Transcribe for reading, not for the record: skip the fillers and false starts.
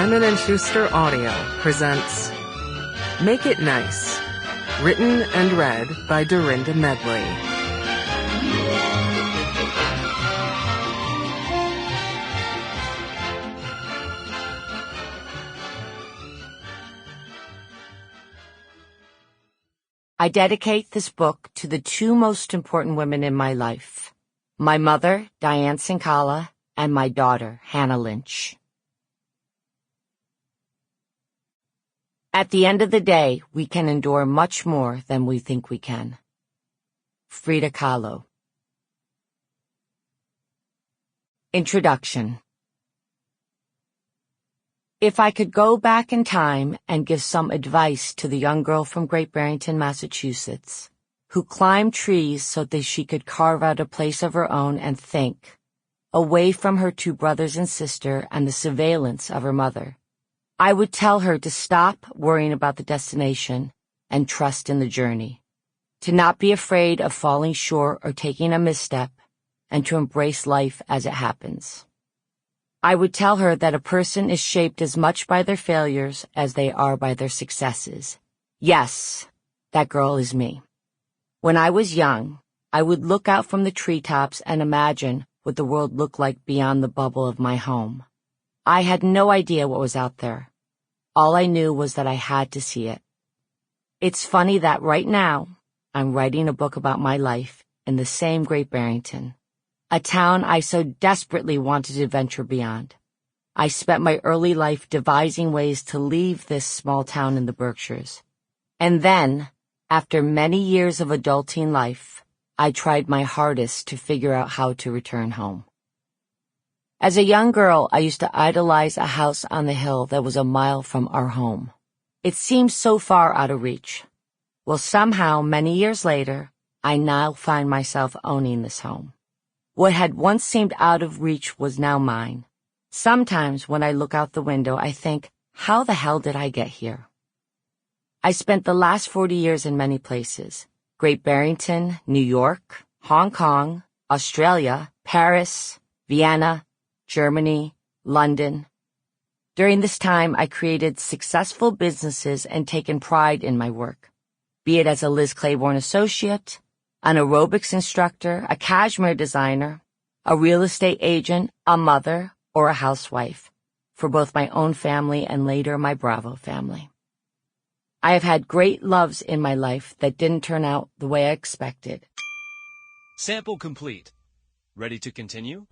Simon & Schuster Audio presents Make It Nice, written and read by Dorinda Medley. I dedicate this book to the two most important women in my life, my mother, Diane Sinkala, and my daughter, Hannah Lynch. At the end of the day, we can endure much more than we think we can. Frida Kahlo. Introduction. If I could go back in time and give some advice to the young girl from Great Barrington, Massachusetts, who climbed trees so that she could carve out a place of her own and think, away from her two brothers and sister and the surveillance of her mother, I would tell her to stop worrying about the destination and trust in the journey, to not be afraid of falling short or taking a misstep, and to embrace life as it happens. I would tell her that a person is shaped as much by their failures as they are by their successes. Yes, that girl is me. When I was young, I would look out from the treetops and imagine what the world looked like beyond the bubble of my home. I had no idea what was out there. All I knew was that I had to see it. It's funny that right now, I'm writing a book about my life in the same Great Barrington, a town I so desperately wanted to venture beyond. I spent my early life devising ways to leave this small town in the Berkshires. And then, after many years of adulting life, I tried my hardest to figure out how to return home. As a young girl, I used to idolize a house on the hill that was a mile from our home. It seemed so far out of reach. Well, somehow, many years later, I now find myself owning this home. What had once seemed out of reach was now mine. Sometimes when I look out the window, I think, how the hell did I get here? I spent the last 40 years in many places. Great Barrington, New York, Hong Kong, Australia, Paris, Vienna, Germany, London. During this time, I created successful businesses and taken pride in my work, be it as a Liz Claiborne associate, an aerobics instructor, a cashmere designer, a real estate agent, a mother, or a housewife, for both my own family and later my Bravo family. I have had great loves in my life that didn't turn out the way I expected. Sample complete. Ready to continue?